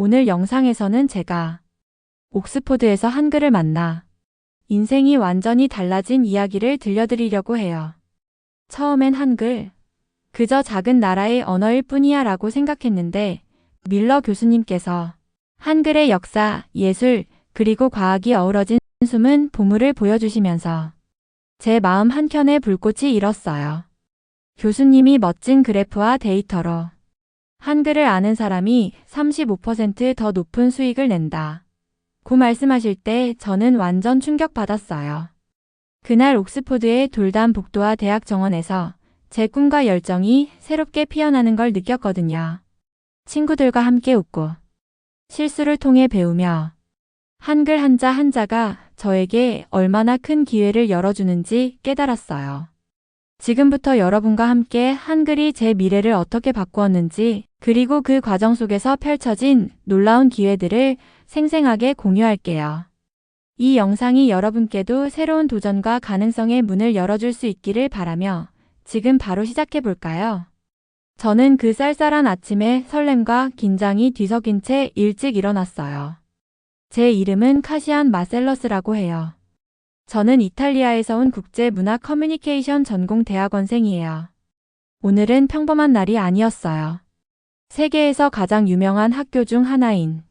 오늘 영상에서는 제가 옥스포드에서 한글을 만나 인생이 완전히 달라진 이야기를 들려드리려고 해요. 처음엔 한글, 그저 작은 나라의 언어일 뿐이야 라고 생각했는데 밀러 교수님께서 한글의 역사, 예술, 그리고 과학이 어우러진 숨은 보물을 보여주시면서 제 마음 한켠에 불꽃이 일었어요. 교수님이 멋진 그래프와 데이터로 한글을 아는 사람이 35% 더 높은 수익을 낸다. 고 말씀하실 때 저는 완전 충격받았어요. 그날 옥스포드의 돌담 복도와 대학 정원에서 제 꿈과 열정이 새롭게 피어나는 걸 느꼈거든요. 친구들과 함께 웃고 실수를 통해 배우며 한글 한자 한자가 저에게 얼마나 큰 기회를 열어주는지 깨달았어요. 지금부터 여러분과 함께 한글이 제 미래를 어떻게 바꾸었는지, 그리고 그 과정 속에서 펼쳐진 놀라운 기회들을 생생하게 공유할게요. 이 영상이 여러분께도 새로운 도전과 가능성의 문을 열어줄 수 있기를 바라며 지금 바로 시작해 볼까요? 저는 그 쌀쌀한 아침에 설렘과 긴장이 뒤섞인 채 일찍 일어났어요. 제 이름은 카시안 마셀러스라고 해요. 저는 이탈리아에서 온 국제문화 커뮤니케이션 전공 대학원생이에요. 오늘은 평범한 날이 아니었어요. 세계에서 가장 유명한 학교 중 하나인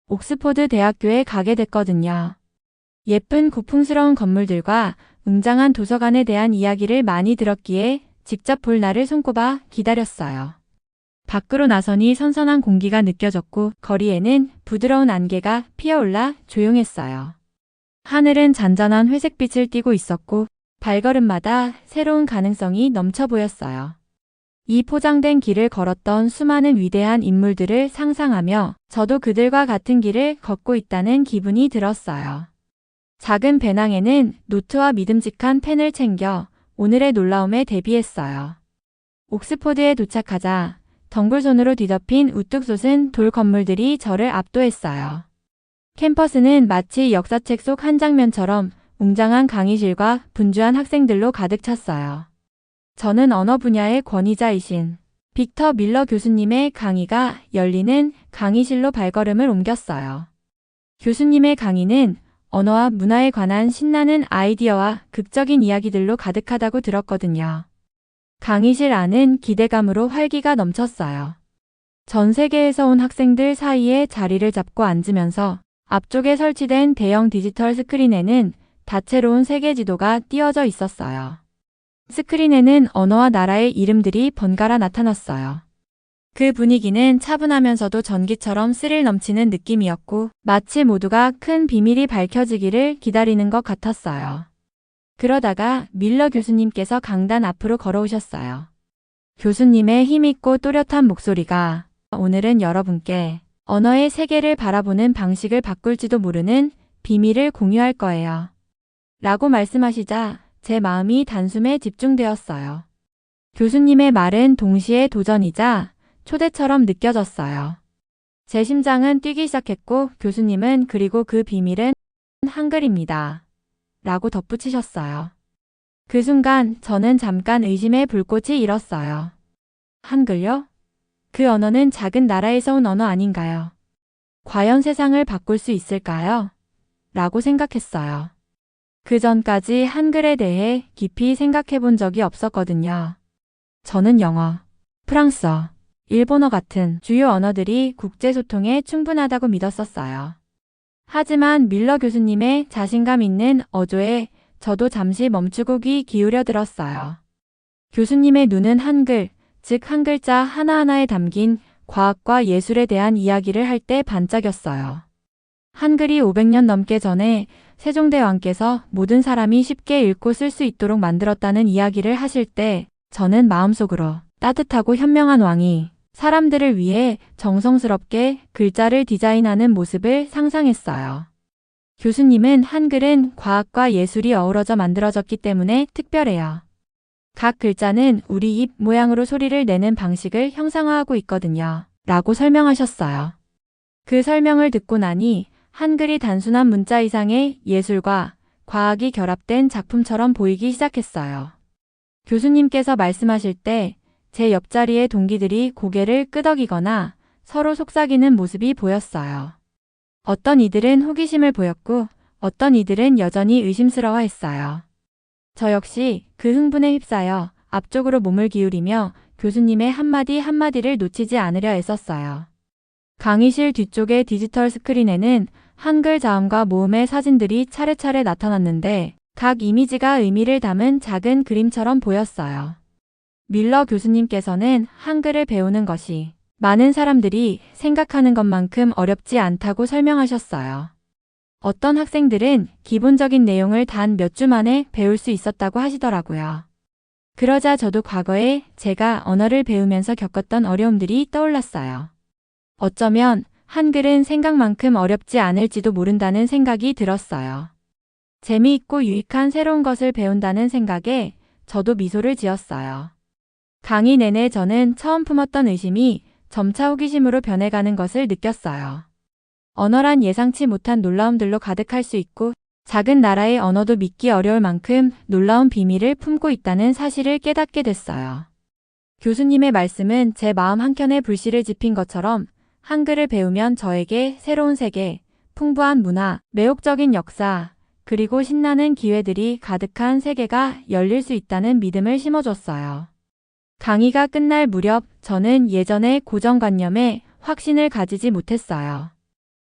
옥스포드 대학교에 가게 됐거든요. 예쁜 고풍스러운 건물들과 웅장한 도서관에 대한 이야기를 많이 들었기에 직접 볼 날을 손꼽아 기다렸어요. 밖으로 나서니 선선한 공기가 느껴졌고 거리에는 부드러운 안개가 피어올라 조용했어요. 하늘은 잔잔한 회색빛을 띠고 있었고 발걸음마다 새로운 가능성이 넘쳐 보였어요. 이 포장된 길을 걸었던 수많은 위대한 인물들을 상상하며 저도 그들과 같은 길을 걷고 있다는 기분이 들었어요. 작은 배낭에는 노트와 믿음직한 펜을 챙겨 오늘의 놀라움에 대비했어요. 옥스포드에 도착하자 덩굴손으로 뒤덮인 우뚝 솟은 돌 건물들이 저를 압도했어요. 캠퍼스는 마치 역사책 속 한 장면처럼 웅장한 강의실과 분주한 학생들로 가득 찼어요. 저는 언어 분야의 권위자이신 빅터 밀러 교수님의 강의가 열리는 강의실로 발걸음을 옮겼어요. 교수님의 강의는 언어와 문화에 관한 신나는 아이디어와 극적인 이야기들로 가득하다고 들었거든요. 강의실 안은 기대감으로 활기가 넘쳤어요. 전 세계에서 온 학생들 사이에 자리를 잡고 앉으면서 앞쪽에 설치된 대형 디지털 스크린에는 다채로운 세계 지도가 띄어져 있었어요. 스크린에는 언어와 나라의 이름들이 번갈아 나타났어요. 그 분위기는 차분하면서도 전기처럼 스릴 넘치는 느낌이었고 마치 모두가 큰 비밀이 밝혀지기를 기다리는 것 같았어요. 그러다가 밀러 교수님께서 강단 앞으로 걸어오셨어요. 교수님의 힘있고 또렷한 목소리가 오늘은 여러분께 언어의 세계를 바라보는 방식을 바꿀지도 모르는 비밀을 공유할 거예요. 라고 말씀하시자 제 마음이 단숨에 집중되었어요. 교수님의 말은 동시에 도전이자 초대처럼 느껴졌어요. 제 심장은 뛰기 시작했고 교수님은 그리고 그 비밀은 한글입니다. 라고 덧붙이셨어요. 그 순간 저는 잠깐 의심의 불꽃이 일었어요. 한글요? 그 언어는 작은 나라에서 온 언어 아닌가요? 과연 세상을 바꿀 수 있을까요? 라고 생각했어요. 그 전까지 한글에 대해 깊이 생각해 본 적이 없었거든요. 저는 영어, 프랑스어, 일본어 같은 주요 언어들이 국제소통에 충분하다고 믿었었어요. 하지만 밀러 교수님의 자신감 있는 어조에 저도 잠시 멈추고 귀 기울여 들었어요. 교수님의 눈은 한글, 즉 한 글자 하나하나에 담긴 과학과 예술에 대한 이야기를 할 때 반짝였어요. 한글이 500년 넘게 전에 세종대왕께서 모든 사람이 쉽게 읽고 쓸 수 있도록 만들었다는 이야기를 하실 때 저는 마음속으로 따뜻하고 현명한 왕이 사람들을 위해 정성스럽게 글자를 디자인하는 모습을 상상했어요. 교수님은 한글은 과학과 예술이 어우러져 만들어졌기 때문에 특별해요. 각 글자는 우리 입 모양으로 소리를 내는 방식을 형상화하고 있거든요. 라고 설명하셨어요. 그 설명을 듣고 나니 한글이 단순한 문자 이상의 예술과 과학이 결합된 작품처럼 보이기 시작했어요. 교수님께서 말씀하실 때 제 옆자리의 동기들이 고개를 끄덕이거나 서로 속삭이는 모습이 보였어요. 어떤 이들은 호기심을 보였고 어떤 이들은 여전히 의심스러워했어요. 저 역시 그 흥분에 휩싸여 앞쪽으로 몸을 기울이며 교수님의 한마디 한마디를 놓치지 않으려 애썼어요. 강의실 뒤쪽의 디지털 스크린에는 한글 자음과 모음의 사진들이 차례차례 나타났는데 각 이미지가 의미를 담은 작은 그림처럼 보였어요. 밀러 교수님께서는 한글을 배우는 것이 많은 사람들이 생각하는 것만큼 어렵지 않다고 설명하셨어요. 어떤 학생들은 기본적인 내용을 단 몇 주 만에 배울 수 있었다고 하시더라고요. 그러자 저도 과거에 제가 언어를 배우면서 겪었던 어려움들이 떠올랐어요. 어쩌면 한글은 생각만큼 어렵지 않을지도 모른다는 생각이 들었어요. 재미있고 유익한 새로운 것을 배운다는 생각에 저도 미소를 지었어요. 강의 내내 저는 처음 품었던 의심이 점차 호기심으로 변해가는 것을 느꼈어요. 언어란 예상치 못한 놀라움들로 가득할 수 있고 작은 나라의 언어도 믿기 어려울 만큼 놀라운 비밀을 품고 있다는 사실을 깨닫게 됐어요. 교수님의 말씀은 제 마음 한켠에 불씨를 지핀 것처럼 한글을 배우면 저에게 새로운 세계, 풍부한 문화, 매혹적인 역사, 그리고 신나는 기회들이 가득한 세계가 열릴 수 있다는 믿음을 심어줬어요. 강의가 끝날 무렵 저는 예전의 고정관념에 확신을 가지지 못했어요.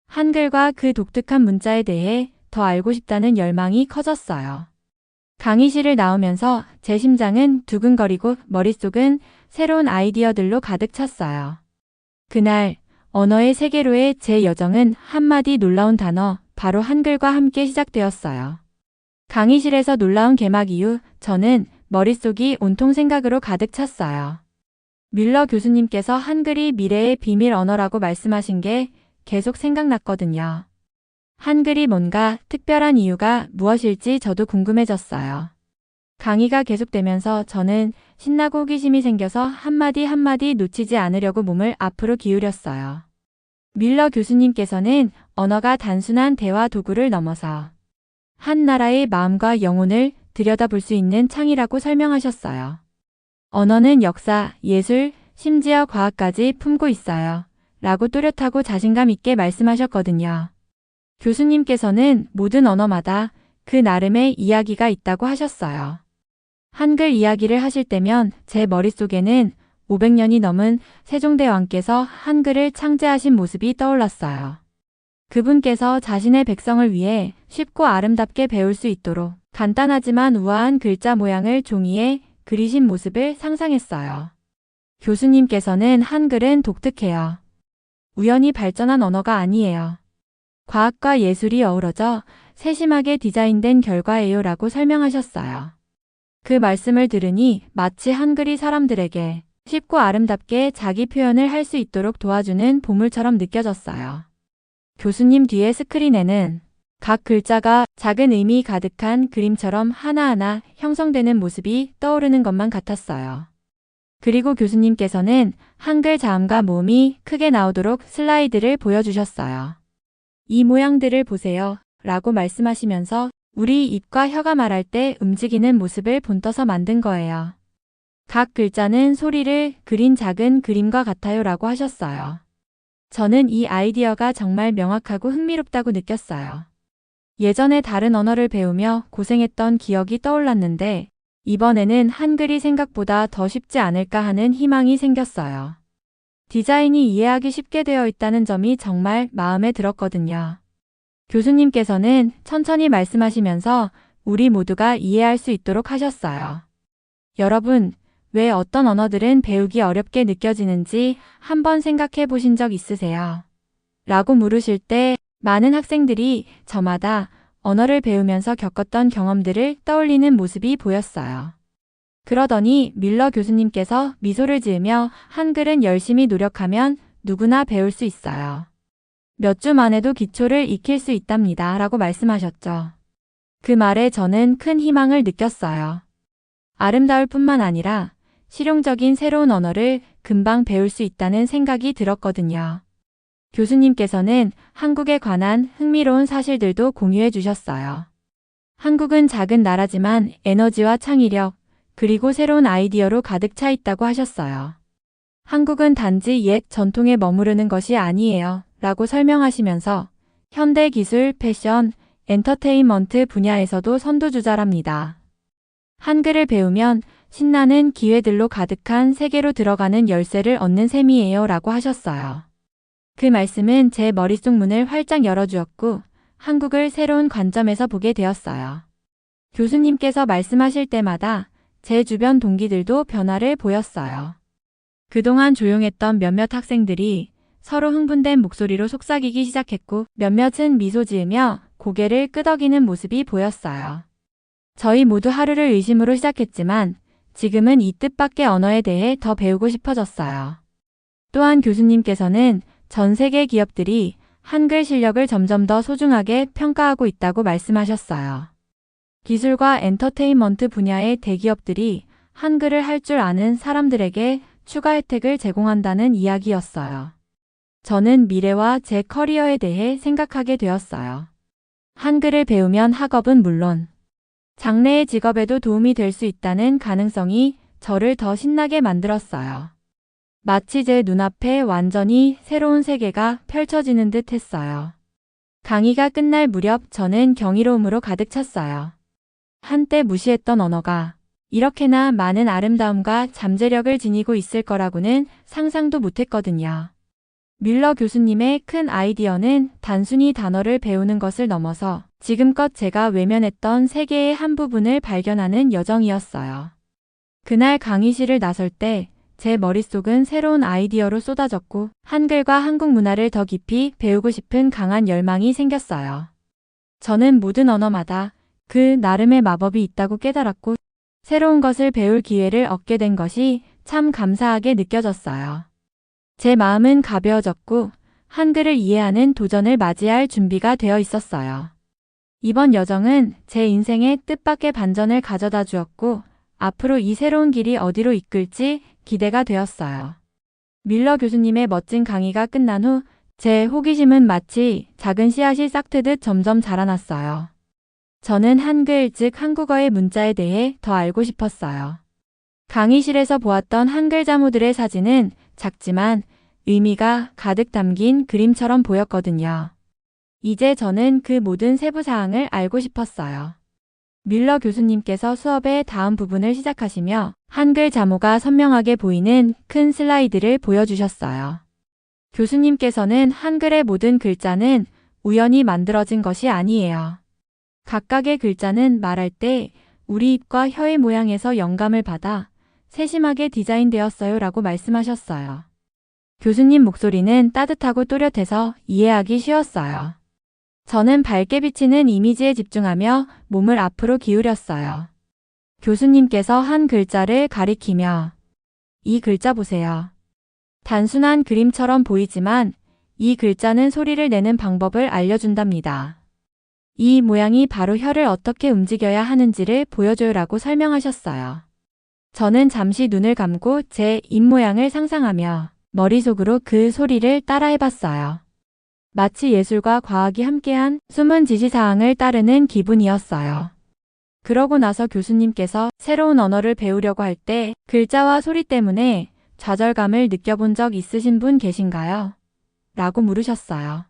한글과 그 독특한 문자에 대해 더 알고 싶다는 열망이 커졌어요. 강의실을 나오면서 제 심장은 두근거리고 머릿속은 새로운 아이디어들로 가득 찼어요. 그날 언어의 세계로의 제 여정은 한마디 놀라운 단어, 바로 한글과 함께 시작되었어요. 강의실에서 놀라운 개막 이후 저는 머릿속이 온통 생각으로 가득 찼어요. 밀러 교수님께서 한글이 미래의 비밀 언어라고 말씀하신 게 계속 생각났거든요. 한글이 뭔가 특별한 이유가 무엇일지 저도 궁금해졌어요. 강의가 계속되면서 저는 신나고 호기심이 생겨서 한마디 한마디 놓치지 않으려고 몸을 앞으로 기울였어요. 밀러 교수님께서는 언어가 단순한 대화 도구를 넘어서 한 나라의 마음과 영혼을 들여다볼 수 있는 창이라고 설명하셨어요. 언어는 역사, 예술, 심지어 과학까지 품고 있어요. 라고 또렷하고 자신감 있게 말씀하셨거든요. 교수님께서는 모든 언어마다 그 나름의 이야기가 있다고 하셨어요. 한글 이야기를 하실 때면 제 머릿속에는 500년이 넘은 세종대왕께서 한글을 창제하신 모습이 떠올랐어요. 그분께서 자신의 백성을 위해 쉽고 아름답게 배울 수 있도록 간단하지만 우아한 글자 모양을 종이에 그리신 모습을 상상했어요. 교수님께서는 한글은 독특해요. 우연히 발전한 언어가 아니에요. 과학과 예술이 어우러져 세심하게 디자인된 결과예요 라고 설명하셨어요. 그 말씀을 들으니 마치 한글이 사람들에게 쉽고 아름답게 자기 표현을 할 수 있도록 도와주는 보물처럼 느껴졌어요. 교수님 뒤의 스크린에는 각 글자가 작은 의미 가득한 그림처럼 하나하나 형성되는 모습이 떠오르는 것만 같았어요. 그리고 교수님께서는 한글 자음과 모음이 크게 나오도록 슬라이드를 보여주셨어요. 이 모양들을 보세요. 라고 말씀하시면서 우리 입과 혀가 말할 때 움직이는 모습을 본떠서 만든 거예요. 각 글자는 소리를 그린 작은 그림과 같아요. 라고 하셨어요. 저는 이 아이디어가 정말 명확하고 흥미롭다고 느꼈어요. 예전에 다른 언어를 배우며 고생했던 기억이 떠올랐는데 이번에는 한글이 생각보다 더 쉽지 않을까 하는 희망이 생겼어요. 디자인이 이해하기 쉽게 되어 있다는 점이 정말 마음에 들었거든요. 교수님께서는 천천히 말씀하시면서 우리 모두가 이해할 수 있도록 하셨어요. 여러분, 왜 어떤 언어들은 배우기 어렵게 느껴지는지 한번 생각해 보신 적 있으세요? 라고 물으실 때 많은 학생들이 저마다 언어를 배우면서 겪었던 경험들을 떠올리는 모습이 보였어요. 그러더니 밀러 교수님께서 미소를 지으며 한글은 열심히 노력하면 누구나 배울 수 있어요. 몇 주 만에도 기초를 익힐 수 있답니다. 라고 말씀하셨죠. 그 말에 저는 큰 희망을 느꼈어요. 아름다울 뿐만 아니라 실용적인 새로운 언어를 금방 배울 수 있다는 생각이 들었거든요. 교수님께서는 한국에 관한 흥미로운 사실들도 공유해 주셨어요. 한국은 작은 나라지만 에너지와 창의력, 그리고 새로운 아이디어로 가득 차 있다고 하셨어요. 한국은 단지 옛 전통에 머무르는 것이 아니에요. 라고 설명하시면서 현대 기술, 패션, 엔터테인먼트 분야에서도 선두주자랍니다. 한글을 배우면 신나는 기회들로 가득한 세계로 들어가는 열쇠를 얻는 셈이에요. 라고 하셨어요. 그 말씀은 제 머릿속 문을 활짝 열어주었고 한국을 새로운 관점에서 보게 되었어요. 교수님께서 말씀하실 때마다 제 주변 동기들도 변화를 보였어요. 그동안 조용했던 몇몇 학생들이 서로 흥분된 목소리로 속삭이기 시작했고 몇몇은 미소 지으며 고개를 끄덕이는 모습이 보였어요. 저희 모두 하루를 의심으로 시작했지만 지금은 이 뜻밖의 언어에 대해 더 배우고 싶어졌어요. 또한 교수님께서는 전 세계 기업들이 한글 실력을 점점 더 소중하게 평가하고 있다고 말씀하셨어요. 기술과 엔터테인먼트 분야의 대기업들이 한글을 할 줄 아는 사람들에게 추가 혜택을 제공한다는 이야기였어요. 저는 미래와 제 커리어에 대해 생각하게 되었어요. 한글을 배우면 학업은 물론 장래의 직업에도 도움이 될 수 있다는 가능성이 저를 더 신나게 만들었어요. 마치 제 눈앞에 완전히 새로운 세계가 펼쳐지는 듯 했어요. 강의가 끝날 무렵 저는 경이로움으로 가득 찼어요. 한때 무시했던 언어가 이렇게나 많은 아름다움과 잠재력을 지니고 있을 거라고는 상상도 못했거든요. 뮬러 교수님의 큰 아이디어는 단순히 단어를 배우는 것을 넘어서 지금껏 제가 외면했던 세계의 한 부분을 발견하는 여정이었어요. 그날 강의실을 나설 때 제 머릿속은 새로운 아이디어로 쏟아졌고 한글과 한국 문화를 더 깊이 배우고 싶은 강한 열망이 생겼어요. 저는 모든 언어마다 그 나름의 마법이 있다고 깨달았고 새로운 것을 배울 기회를 얻게 된 것이 참 감사하게 느껴졌어요. 제 마음은 가벼워졌고 한글을 이해하는 도전을 맞이할 준비가 되어 있었어요. 이번 여정은 제 인생의 뜻밖의 반전을 가져다 주었고 앞으로 이 새로운 길이 어디로 이끌지 기대가 되었어요. 뮬러 교수님의 멋진 강의가 끝난 후 제 호기심은 마치 작은 씨앗이 싹트듯 점점 자라났어요. 저는 한글, 즉 한국어의 문자에 대해 더 알고 싶었어요. 강의실에서 보았던 한글 자모들의 사진은 작지만 의미가 가득 담긴 그림처럼 보였거든요. 이제 저는 그 모든 세부 사항을 알고 싶었어요. 뮬러 교수님께서 수업의 다음 부분을 시작하시며 한글 자모가 선명하게 보이는 큰 슬라이드를 보여주셨어요. 교수님께서는 한글의 모든 글자는 우연히 만들어진 것이 아니에요. 각각의 글자는 말할 때 우리 입과 혀의 모양에서 영감을 받아 세심하게 디자인되었어요 라고 말씀하셨어요. 교수님 목소리는 따뜻하고 또렷해서 이해하기 쉬웠어요. 저는 밝게 비치는 이미지에 집중하며 몸을 앞으로 기울였어요. 교수님께서 한 글자를 가리키며 이 글자 보세요. 단순한 그림처럼 보이지만 이 글자는 소리를 내는 방법을 알려준답니다. 이 모양이 바로 혀를 어떻게 움직여야 하는지를 보여줘요라고 설명하셨어요. 저는 잠시 눈을 감고 제 입 모양을 상상하며 머릿속으로 그 소리를 따라해봤어요. 마치 예술과 과학이 함께한 숨은 지시사항을 따르는 기분이었어요. 그러고 나서 교수님께서 새로운 언어를 배우려고 할 때 글자와 소리 때문에 좌절감을 느껴본 적 있으신 분 계신가요? 라고 물으셨어요.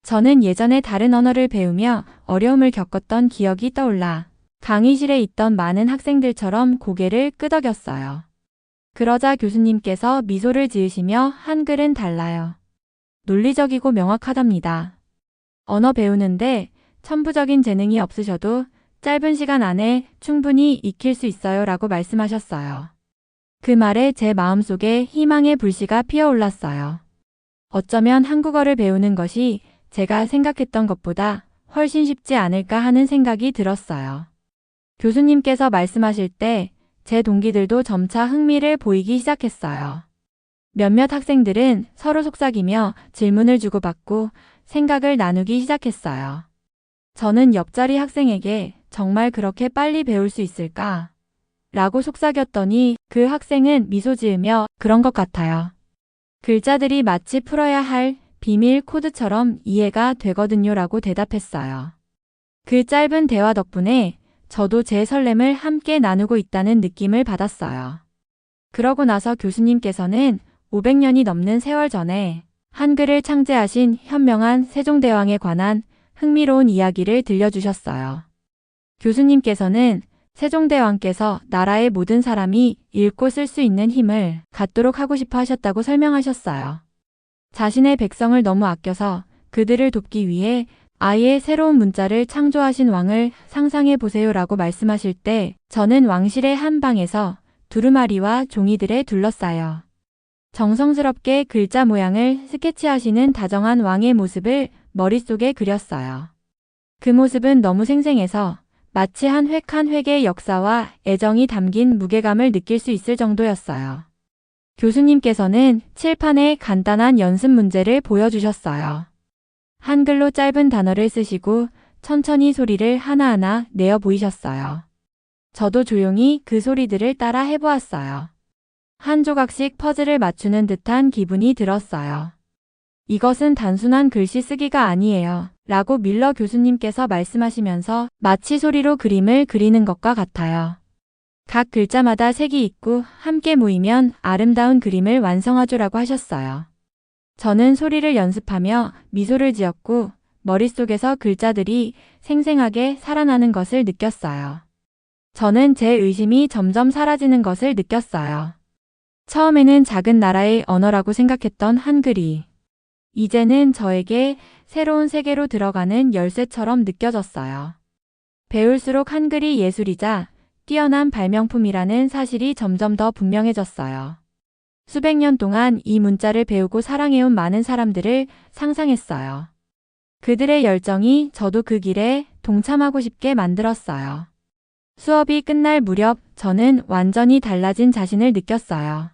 저는 예전에 다른 언어를 배우며 어려움을 겪었던 기억이 떠올라 강의실에 있던 많은 학생들처럼 고개를 끄덕였어요. 그러자 교수님께서 미소를 지으시며 한글은 달라요. 논리적이고 명확하답니다. 언어 배우는데 천부적인 재능이 없으셔도 짧은 시간 안에 충분히 익힐 수 있어요 라고 말씀하셨어요. 그 말에 제 마음속에 희망의 불씨가 피어올랐어요. 어쩌면 한국어를 배우는 것이 제가 생각했던 것보다 훨씬 쉽지 않을까 하는 생각이 들었어요. 교수님께서 말씀하실 때 제 동기들도 점차 흥미를 보이기 시작했어요. 몇몇 학생들은 서로 속삭이며 질문을 주고받고 생각을 나누기 시작했어요. 저는 옆자리 학생에게 정말 그렇게 빨리 배울 수 있을까? 라고 속삭였더니 그 학생은 미소 지으며 그런 것 같아요. 글자들이 마치 풀어야 할 비밀 코드처럼 이해가 되거든요 라고 대답했어요. 그 짧은 대화 덕분에 저도 제 설렘을 함께 나누고 있다는 느낌을 받았어요. 그러고 나서 교수님께서는 500년이 넘는 세월 전에 한글을 창제하신 현명한 세종대왕에 관한 흥미로운 이야기를 들려주셨어요. 교수님께서는 세종대왕께서 나라의 모든 사람이 읽고 쓸 수 있는 힘을 갖도록 하고 싶어 하셨다고 설명하셨어요. 자신의 백성을 너무 아껴서 그들을 돕기 위해 아예 새로운 문자를 창조하신 왕을 상상해 보세요라고 말씀하실 때 저는 왕실의 한 방에서 두루마리와 종이들에 둘러싸여 정성스럽게 글자 모양을 스케치하시는 다정한 왕의 모습을 머릿속에 그렸어요. 그 모습은 너무 생생해서 마치 한 획 한 획의 역사와 애정이 담긴 무게감을 느낄 수 있을 정도였어요. 교수님께서는 칠판에 간단한 연습 문제를 보여주셨어요. 한글로 짧은 단어를 쓰시고 천천히 소리를 하나하나 내어 보이셨어요. 저도 조용히 그 소리들을 따라 해보았어요. 한 조각씩 퍼즐을 맞추는 듯한 기분이 들었어요. 이것은 단순한 글씨 쓰기가 아니에요. 라고 밀러 교수님께서 말씀하시면서 마치 소리로 그림을 그리는 것과 같아요. 각 글자마다 색이 있고 함께 모이면 아름다운 그림을 완성하죠라고 하셨어요. 저는 소리를 연습하며 미소를 지었고 머릿속에서 글자들이 생생하게 살아나는 것을 느꼈어요. 저는 제 의심이 점점 사라지는 것을 느꼈어요. 처음에는 작은 나라의 언어라고 생각했던 한글이 이제는 저에게 새로운 세계로 들어가는 열쇠처럼 느껴졌어요. 배울수록 한글이 예술이자 뛰어난 발명품이라는 사실이 점점 더 분명해졌어요. 수백 년 동안 이 문자를 배우고 사랑해온 많은 사람들을 상상했어요. 그들의 열정이 저도 그 길에 동참하고 싶게 만들었어요. 수업이 끝날 무렵 저는 완전히 달라진 자신을 느꼈어요.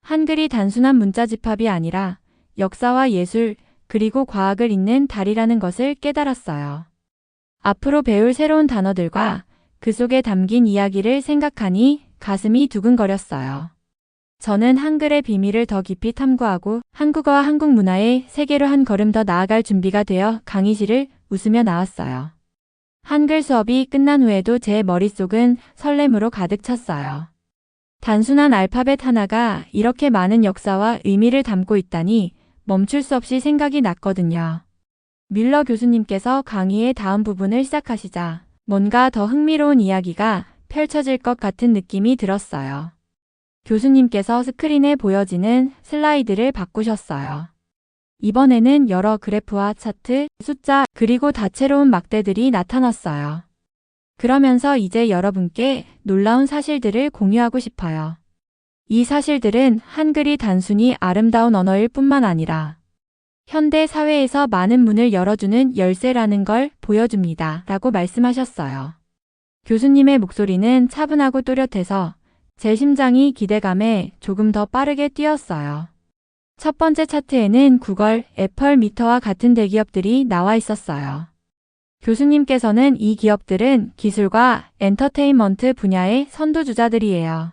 한글이 단순한 문자 집합이 아니라 역사와 예술, 그리고 과학을 잇는 달이라는 것을 깨달았어요. 앞으로 배울 새로운 단어들과 그 속에 담긴 이야기를 생각하니 가슴이 두근거렸어요. 저는 한글의 비밀을 더 깊이 탐구하고 한국어와 한국 문화의 세계로 한 걸음 더 나아갈 준비가 되어 강의실을 웃으며 나왔어요. 한글 수업이 끝난 후에도 제 머릿속은 설렘으로 가득 찼어요. 단순한 알파벳 하나가 이렇게 많은 역사와 의미를 담고 있다니 멈출 수 없이 생각이 났거든요. 밀러 교수님께서 강의의 다음 부분을 시작하시자 뭔가 더 흥미로운 이야기가 펼쳐질 것 같은 느낌이 들었어요. 교수님께서 스크린에 보여지는 슬라이드를 바꾸셨어요. 이번에는 여러 그래프와 차트, 숫자, 그리고 다채로운 막대들이 나타났어요. 그러면서 이제 여러분께 놀라운 사실들을 공유하고 싶어요. 이 사실들은 한글이 단순히 아름다운 언어일 뿐만 아니라 현대 사회에서 많은 문을 열어주는 열쇠라는 걸 보여줍니다. 라고 말씀하셨어요. 교수님의 목소리는 차분하고 또렷해서 제 심장이 기대감에 조금 더 빠르게 뛰었어요. 첫 번째 차트에는 구글, 애플, 미터와 같은 대기업들이 나와 있었어요. 교수님께서는 이 기업들은 기술과 엔터테인먼트 분야의 선두주자들이에요.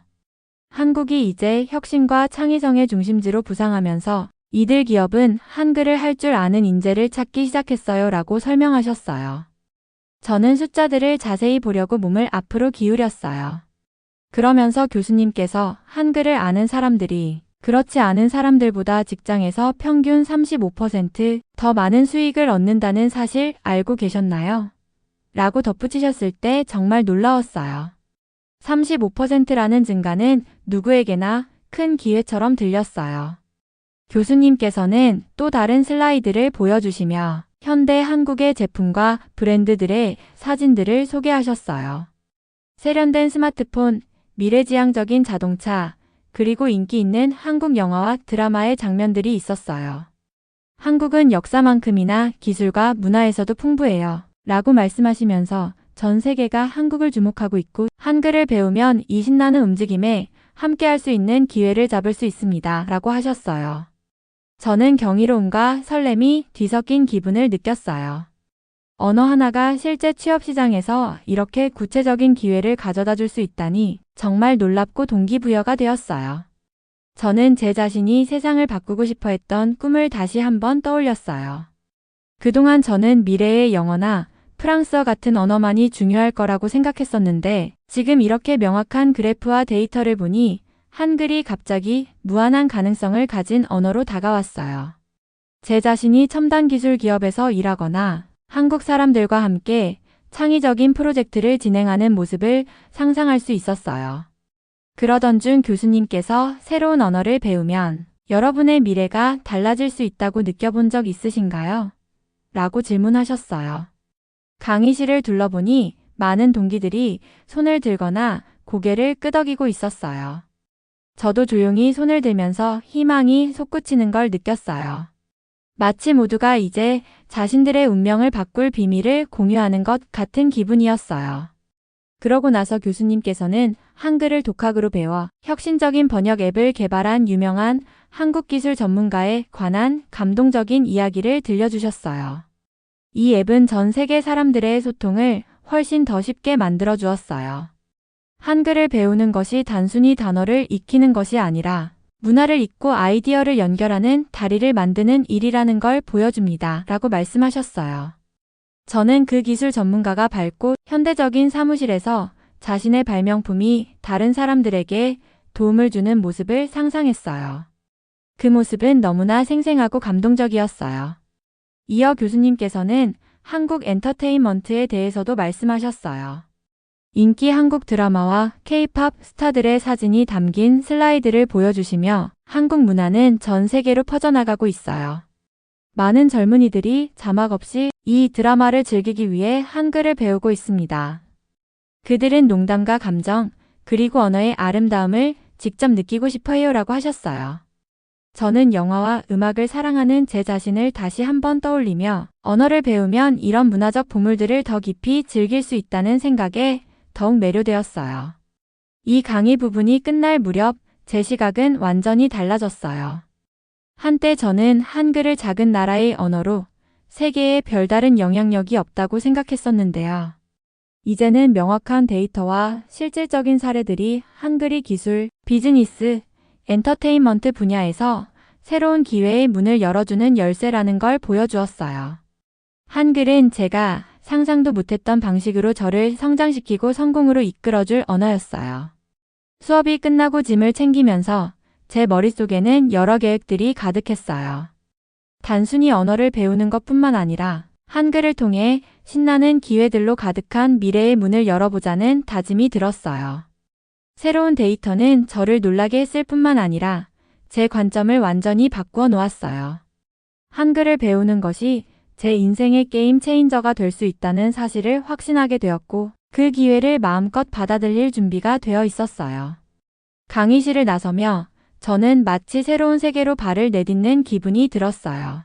한국이 이제 혁신과 창의성의 중심지로 부상하면서 이들 기업은 한글을 할 줄 아는 인재를 찾기 시작했어요. 라고 설명하셨어요. 저는 숫자들을 자세히 보려고 몸을 앞으로 기울였어요. 그러면서 교수님께서 한글을 아는 사람들이 그렇지 않은 사람들보다 직장에서 평균 35% 많은 수익을 얻는다는 사실 알고 계셨나요? 라고 덧붙이셨을 때 정말 놀라웠어요. 35%라는 증가는 누구에게나 큰 기회처럼 들렸어요. 교수님께서는 또 다른 슬라이드를 보여주시며 현대 한국의 제품과 브랜드들의 사진들을 소개하셨어요. 세련된 스마트폰, 미래지향적인 자동차, 그리고 인기 있는 한국 영화와 드라마의 장면들이 있었어요. 한국은 역사만큼이나 기술과 문화에서도 풍부해요. 라고 말씀하시면서 전 세계가 한국을 주목하고 있고 한글을 배우면 이 신나는 움직임에 함께 할 수 있는 기회를 잡을 수 있습니다. 라고 하셨어요. 저는 경이로움과 설렘이 뒤섞인 기분을 느꼈어요. 언어 하나가 실제 취업 시장에서 이렇게 구체적인 기회를 가져다 줄 수 있다니 정말 놀랍고 동기부여가 되었어요. 저는 제 자신이 세상을 바꾸고 싶어 했던 꿈을 다시 한번 떠올렸어요. 그동안 저는 미래의 영어나 프랑스어 같은 언어만이 중요할 거라고 생각했었는데 지금 이렇게 명확한 그래프와 데이터를 보니 한글이 갑자기 무한한 가능성을 가진 언어로 다가왔어요. 제 자신이 첨단 기술 기업에서 일하거나 한국 사람들과 함께 창의적인 프로젝트를 진행하는 모습을 상상할 수 있었어요. 그러던 중 교수님께서 새로운 언어를 배우면 여러분의 미래가 달라질 수 있다고 느껴본 적 있으신가요? 라고 질문하셨어요. 강의실을 둘러보니 많은 동기들이 손을 들거나 고개를 끄덕이고 있었어요. 저도 조용히 손을 들면서 희망이 솟구치는 걸 느꼈어요. 마치 모두가 이제 자신들의 운명을 바꿀 비밀을 공유하는 것 같은 기분이었어요. 그러고 나서 교수님께서는 한글을 독학으로 배워 혁신적인 번역 앱을 개발한 유명한 한국 기술 전문가에 관한 감동적인 이야기를 들려주셨어요. 이 앱은 전 세계 사람들의 소통을 훨씬 더 쉽게 만들어 주었어요. 한글을 배우는 것이 단순히 단어를 익히는 것이 아니라 문화를 읽고 아이디어를 연결하는 다리를 만드는 일이라는 걸 보여줍니다. 라고 말씀하셨어요. 저는 그 기술 전문가가 밝고 현대적인 사무실에서 자신의 발명품이 다른 사람들에게 도움을 주는 모습을 상상했어요. 그 모습은 너무나 생생하고 감동적이었어요. 이어 교수님께서는 한국 엔터테인먼트에 대해서도 말씀하셨어요. 인기 한국 드라마와 K-팝 스타들의 사진이 담긴 슬라이드를 보여주시며 한국 문화는 전 세계로 퍼져나가고 있어요. 많은 젊은이들이 자막 없이 이 드라마를 즐기기 위해 한글을 배우고 있습니다. 그들은 농담과 감정, 그리고 언어의 아름다움을 직접 느끼고 싶어 해요라고 하셨어요. 저는 영화와 음악을 사랑하는 제 자신을 다시 한번 떠올리며 언어를 배우면 이런 문화적 보물들을 더 깊이 즐길 수 있다는 생각에 더욱 매료되었어요. 이 강의 부분이 끝날 무렵 제 시각은 완전히 달라졌어요. 한때 저는 한글을 작은 나라의 언어로 세계에 별다른 영향력이 없다고 생각했었는데요. 이제는 명확한 데이터와 실질적인 사례들이 한글이 기술, 비즈니스, 엔터테인먼트 분야에서 새로운 기회의 문을 열어주는 열쇠라는 걸 보여주었어요. 한글은 제가 상상도 못했던 방식으로 저를 성장시키고 성공으로 이끌어줄 언어였어요. 수업이 끝나고 짐을 챙기면서 제 머릿속에는 여러 계획들이 가득했어요. 단순히 언어를 배우는 것뿐만 아니라 한글을 통해 신나는 기회들로 가득한 미래의 문을 열어보자는 다짐이 들었어요. 새로운 데이터는 저를 놀라게 했을 뿐만 아니라 제 관점을 완전히 바꾸어 놓았어요. 한글을 배우는 것이 제 인생의 게임 체인저가 될 수 있다는 사실을 확신하게 되었고 그 기회를 마음껏 받아들일 준비가 되어 있었어요. 강의실을 나서며 저는 마치 새로운 세계로 발을 내딛는 기분이 들었어요.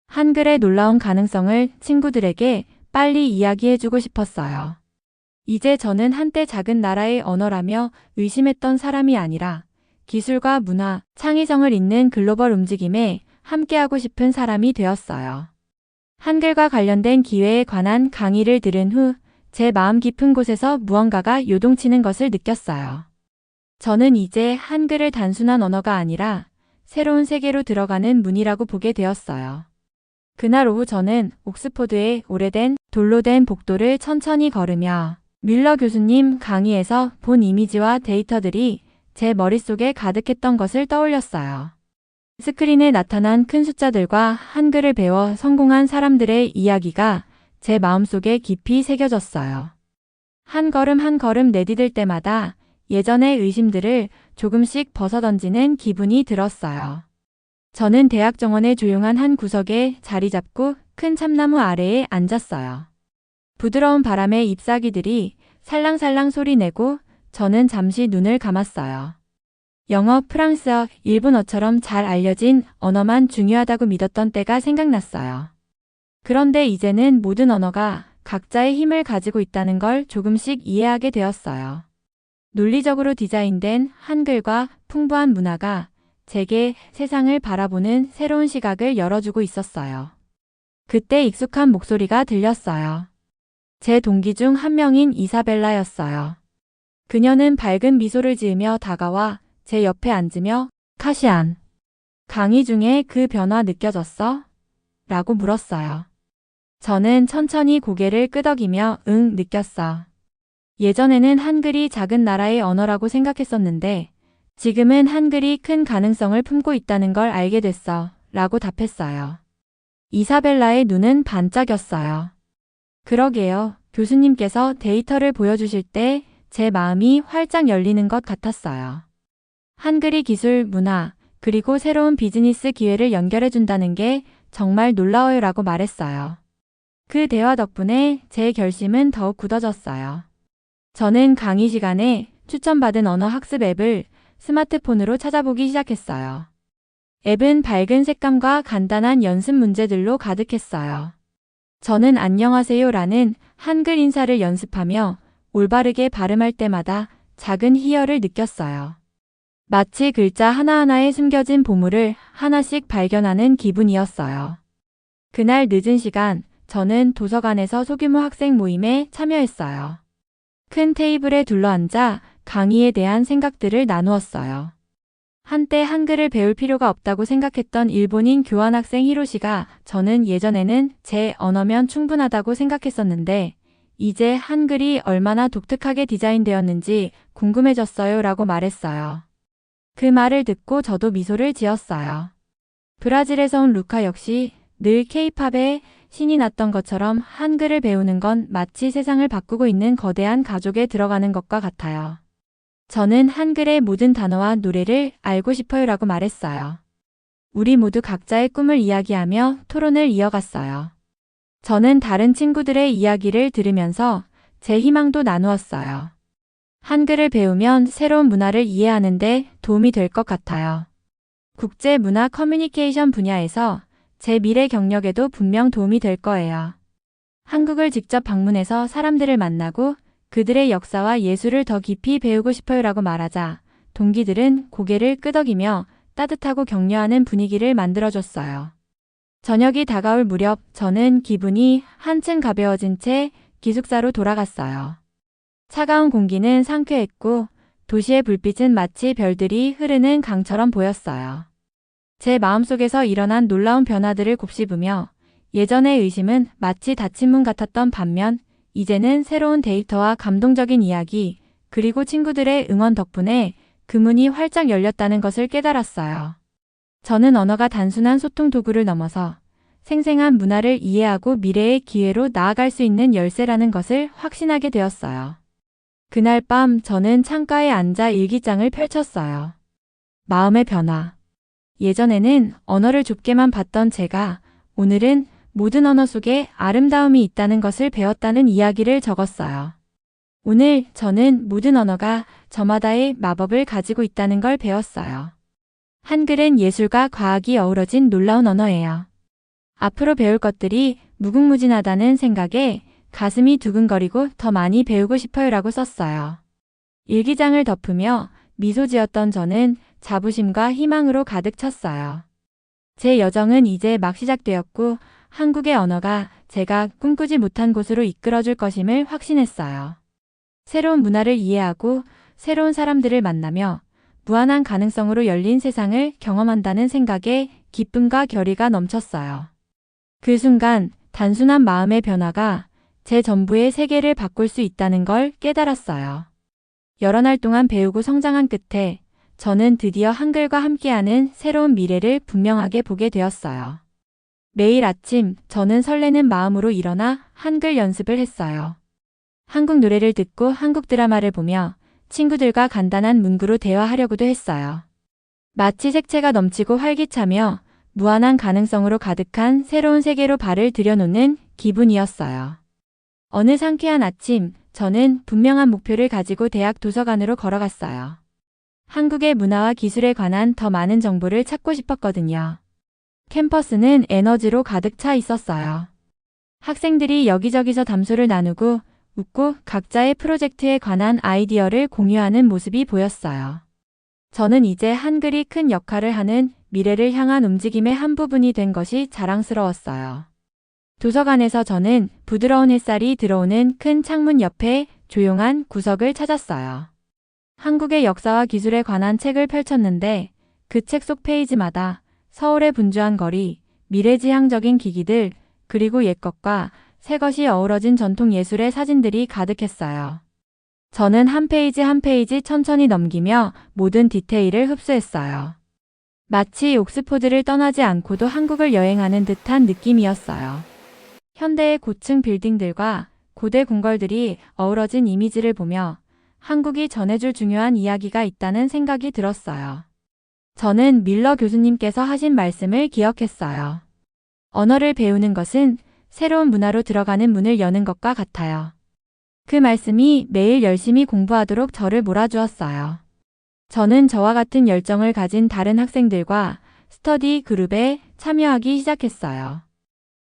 한글의 놀라운 가능성을 친구들에게 빨리 이야기해주고 싶었어요. 이제 저는 한때 작은 나라의 언어라며 의심했던 사람이 아니라 기술과 문화, 창의성을 잇는 글로벌 움직임에 함께하고 싶은 사람이 되었어요. 한글과 관련된 기회에 관한 강의를 들은 후 제 마음 깊은 곳에서 무언가가 요동치는 것을 느꼈어요. 저는 이제 한글을 단순한 언어가 아니라 새로운 세계로 들어가는 문이라고 보게 되었어요. 그날 오후 저는 옥스포드의 오래된 돌로 된 복도를 천천히 걸으며 뮬러 교수님 강의에서 본 이미지와 데이터들이 제 머릿속에 가득했던 것을 떠올렸어요. 스크린에 나타난 큰 숫자들과 한글을 배워 성공한 사람들의 이야기가 제 마음속에 깊이 새겨졌어요. 한 걸음 한 걸음 내디딜 때마다 예전의 의심들을 조금씩 벗어던지는 기분이 들었어요. 저는 대학 정원의 조용한 한 구석에 자리 잡고 큰 참나무 아래에 앉았어요. 부드러운 바람에 잎사귀들이 살랑살랑 소리내고 저는 잠시 눈을 감았어요. 영어, 프랑스어, 일본어처럼 잘 알려진 언어만 중요하다고 믿었던 때가 생각났어요. 그런데 이제는 모든 언어가 각자의 힘을 가지고 있다는 걸 조금씩 이해하게 되었어요. 논리적으로 디자인된 한글과 풍부한 문화가 제게 세상을 바라보는 새로운 시각을 열어주고 있었어요. 그때 익숙한 목소리가 들렸어요. 제 동기 중 한 명인 이사벨라였어요. 그녀는 밝은 미소를 지으며 다가와 제 옆에 앉으며 카시안, 강의 중에 그 변화 느껴졌어? 라고 물었어요. 저는 천천히 고개를 끄덕이며 응, 느꼈어. 예전에는 한글이 작은 나라의 언어라고 생각했었는데 지금은 한글이 큰 가능성을 품고 있다는 걸 알게 됐어. 라고 답했어요. 이사벨라의 눈은 반짝였어요. 그러게요. 교수님께서 데이터를 보여주실 때 제 마음이 활짝 열리는 것 같았어요. 한글이 기술, 문화, 그리고 새로운 비즈니스 기회를 연결해준다는 게 정말 놀라워요 라고 말했어요. 그 대화 덕분에 제 결심은 더욱 굳어졌어요. 저는 강의 시간에 추천받은 언어 학습 앱을 스마트폰으로 찾아보기 시작했어요. 앱은 밝은 색감과 간단한 연습 문제들로 가득했어요. 저는 안녕하세요라는 한글 인사를 연습하며 올바르게 발음할 때마다 작은 희열을 느꼈어요. 마치 글자 하나하나에 숨겨진 보물을 하나씩 발견하는 기분이었어요. 그날 늦은 시간, 저는 도서관에서 소규모 학생 모임에 참여했어요. 큰 테이블에 둘러앉아 강의에 대한 생각들을 나누었어요. 한때 한글을 배울 필요가 없다고 생각했던 일본인 교환학생 히로시가 저는 예전에는 제 언어면 충분하다고 생각했었는데 이제 한글이 얼마나 독특하게 디자인되었는지 궁금해졌어요 라고 말했어요. 그 말을 듣고 저도 미소를 지었어요. 브라질에서 온 루카 역시 늘 K-팝에 신이 났던 것처럼 한글을 배우는 건 마치 세상을 바꾸고 있는 거대한 가족에 들어가는 것과 같아요. 저는 한글의 모든 단어와 노래를 알고 싶어요 라고 말했어요. 우리 모두 각자의 꿈을 이야기하며 토론을 이어갔어요. 저는 다른 친구들의 이야기를 들으면서 제 희망도 나누었어요. 한글을 배우면 새로운 문화를 이해하는데 도움이 될 것 같아요. 국제 문화 커뮤니케이션 분야에서 제 미래 경력에도 분명 도움이 될 거예요. 한국을 직접 방문해서 사람들을 만나고 그들의 역사와 예술을 더 깊이 배우고 싶어요 라고 말하자 동기들은 고개를 끄덕이며 따뜻하고 격려하는 분위기를 만들어줬어요. 저녁이 다가올 무렵 저는 기분이 한층 가벼워진 채 기숙사로 돌아갔어요. 차가운 공기는 상쾌했고 도시의 불빛은 마치 별들이 흐르는 강처럼 보였어요. 제 마음속에서 일어난 놀라운 변화들을 곱씹으며 예전의 의심은 마치 닫힌 문 같았던 반면 이제는 새로운 데이터와 감동적인 이야기 그리고 친구들의 응원 덕분에 그 문이 활짝 열렸다는 것을 깨달았어요. 저는 언어가 단순한 소통 도구를 넘어서 생생한 문화를 이해하고 미래의 기회로 나아갈 수 있는 열쇠라는 것을 확신하게 되었어요. 그날 밤 저는 창가에 앉아 일기장을 펼쳤어요. 마음의 변화. 예전에는 언어를 좁게만 봤던 제가 오늘은 모든 언어 속에 아름다움이 있다는 것을 배웠다는 이야기를 적었어요. 오늘 저는 모든 언어가 저마다의 마법을 가지고 있다는 걸 배웠어요. 한글은 예술과 과학이 어우러진 놀라운 언어예요. 앞으로 배울 것들이 무궁무진하다는 생각에 가슴이 두근거리고 더 많이 배우고 싶어요 라고 썼어요. 일기장을 덮으며 미소 지었던 저는 자부심과 희망으로 가득 찼어요. 제 여정은 이제 막 시작되었고 한국의 언어가 제가 꿈꾸지 못한 곳으로 이끌어줄 것임을 확신했어요. 새로운 문화를 이해하고 새로운 사람들을 만나며 무한한 가능성으로 열린 세상을 경험한다는 생각에 기쁨과 결의가 넘쳤어요. 그 순간 단순한 마음의 변화가 제 전부의 세계를 바꿀 수 있다는 걸 깨달았어요. 여러 날 동안 배우고 성장한 끝에 저는 드디어 한글과 함께하는 새로운 미래를 분명하게 보게 되었어요. 매일 아침 저는 설레는 마음으로 일어나 한글 연습을 했어요. 한국 노래를 듣고 한국 드라마를 보며 친구들과 간단한 문구로 대화하려고도 했어요. 마치 색채가 넘치고 활기차며 무한한 가능성으로 가득한 새로운 세계로 발을 들여놓는 기분이었어요. 어느 상쾌한 아침, 저는 분명한 목표를 가지고 대학 도서관으로 걸어갔어요. 한국의 문화와 기술에 관한 더 많은 정보를 찾고 싶었거든요. 캠퍼스는 에너지로 가득 차 있었어요. 학생들이 여기저기서 담소를 나누고 웃고 각자의 프로젝트에 관한 아이디어를 공유하는 모습이 보였어요. 저는 이제 한글이 큰 역할을 하는 미래를 향한 움직임의 한 부분이 된 것이 자랑스러웠어요. 도서관에서 저는 부드러운 햇살이 들어오는 큰 창문 옆에 조용한 구석을 찾았어요. 한국의 역사와 기술에 관한 책을 펼쳤는데 그 책 속 페이지마다 서울의 분주한 거리, 미래지향적인 기기들, 그리고 옛것과 새것이 어우러진 전통 예술의 사진들이 가득했어요. 저는 한 페이지 한 페이지 천천히 넘기며 모든 디테일을 흡수했어요. 마치 옥스포드를 떠나지 않고도 한국을 여행하는 듯한 느낌이었어요. 현대의 고층 빌딩들과 고대 궁궐들이 어우러진 이미지를 보며 한국이 전해줄 중요한 이야기가 있다는 생각이 들었어요. 저는 밀러 교수님께서 하신 말씀을 기억했어요. 언어를 배우는 것은 새로운 문화로 들어가는 문을 여는 것과 같아요. 그 말씀이 매일 열심히 공부하도록 저를 몰아주었어요. 저는 저와 같은 열정을 가진 다른 학생들과 스터디 그룹에 참여하기 시작했어요.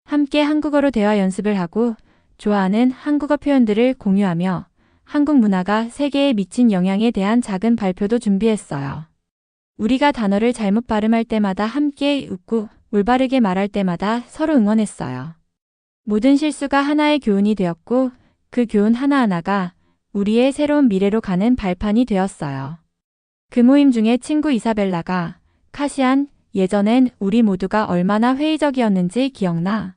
함께 한국어로 대화 연습을 하고 좋아하는 한국어 표현들을 공유하며 한국 문화가 세계에 미친 영향에 대한 작은 발표도 준비했어요. 우리가 단어를 잘못 발음할 때마다 함께 웃고 올바르게 말할 때마다 서로 응원했어요. 모든 실수가 하나의 교훈이 되었고 그 교훈 하나하나가 우리의 새로운 미래로 가는 발판이 되었어요. 그 모임 중에 친구 이사벨라가 카시안, 예전엔 우리 모두가 얼마나 회의적이었는지 기억나?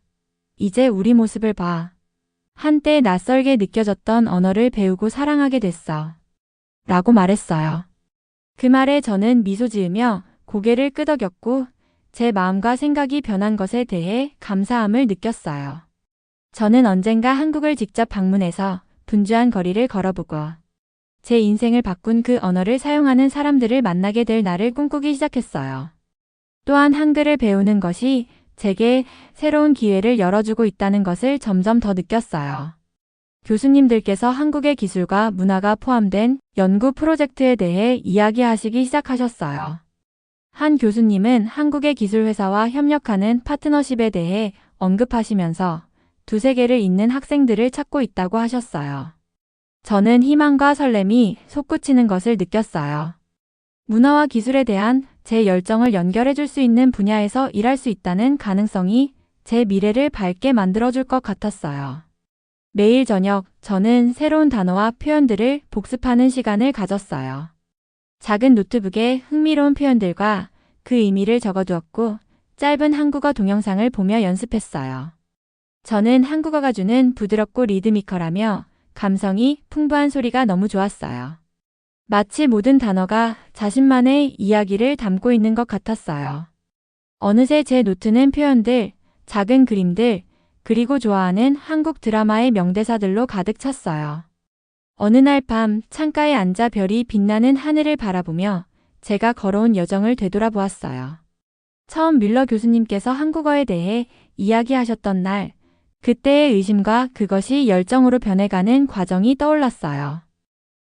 이제 우리 모습을 봐. 한때 낯설게 느껴졌던 언어를 배우고 사랑하게 됐어. 라고 말했어요. 그 말에 저는 미소 지으며 고개를 끄덕였고 제 마음과 생각이 변한 것에 대해 감사함을 느꼈어요. 저는 언젠가 한국을 직접 방문해서 분주한 거리를 걸어보고 제 인생을 바꾼 그 언어를 사용하는 사람들을 만나게 될 날을 꿈꾸기 시작했어요. 또한 한글을 배우는 것이 제게 새로운 기회를 열어주고 있다는 것을 점점 더 느꼈어요. 교수님들께서 한국의 기술과 문화가 포함된 연구 프로젝트에 대해 이야기하시기 시작하셨어요. 한 교수님은 한국의 기술회사와 협력하는 파트너십에 대해 언급하시면서 두세 개를 잇는 학생들을 찾고 있다고 하셨어요. 저는 희망과 설렘이 솟구치는 것을 느꼈어요. 문화와 기술에 대한 제 열정을 연결해 줄 수 있는 분야에서 일할 수 있다는 가능성이 제 미래를 밝게 만들어줄 것 같았어요. 매일 저녁 저는 새로운 단어와 표현들을 복습하는 시간을 가졌어요. 작은 노트북에 흥미로운 표현들과 그 의미를 적어두었고 짧은 한국어 동영상을 보며 연습했어요. 저는 한국어가 주는 부드럽고 리드미컬하며 감성이 풍부한 소리가 너무 좋았어요. 마치 모든 단어가 자신만의 이야기를 담고 있는 것 같았어요. 어느새 제 노트는 표현들, 작은 그림들, 그리고 좋아하는 한국 드라마의 명대사들로 가득 찼어요. 어느 날 밤 창가에 앉아 별이 빛나는 하늘을 바라보며 제가 걸어온 여정을 되돌아보았어요. 처음 밀러 교수님께서 한국어에 대해 이야기하셨던 날, 그때의 의심과 그것이 열정으로 변해가는 과정이 떠올랐어요.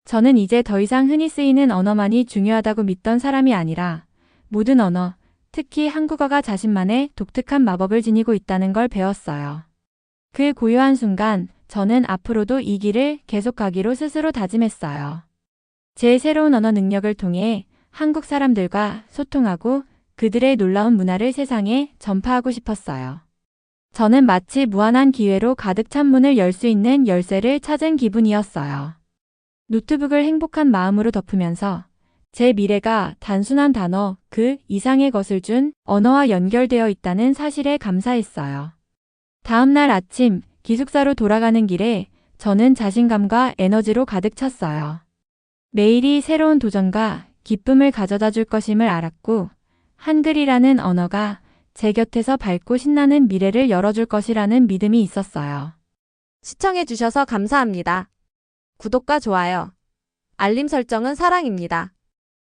저는 이제 더 이상 흔히 쓰이는 언어만이 중요하다고 믿던 사람이 아니라 모든 언어, 특히 한국어가 자신만의 독특한 마법을 지니고 있다는 걸 배웠어요. 그 고요한 순간 저는 앞으로도 이 길을 계속가기로 스스로 다짐했어요. 제 새로운 언어 능력을 통해 한국 사람들과 소통하고 그들의 놀라운 문화를 세상에 전파하고 싶었어요. 저는 마치 무한한 기회로 가득 찬 문을 열 수 있는 열쇠를 찾은 기분이었어요. 노트북을 행복한 마음으로 덮으면서 제 미래가 단순한 단어 그 이상의 것을 준 언어와 연결되어 있다는 사실에 감사했어요. 다음 날 아침 기숙사로 돌아가는 길에 저는 자신감과 에너지로 가득 찼어요. 매일이 새로운 도전과 기쁨을 가져다 줄 것임을 알았고 한글이라는 언어가 제 곁에서 밝고 신나는 미래를 열어줄 것이라는 믿음이 있었어요. 시청해주셔서 감사합니다. 구독과 좋아요, 알림 설정은 사랑입니다.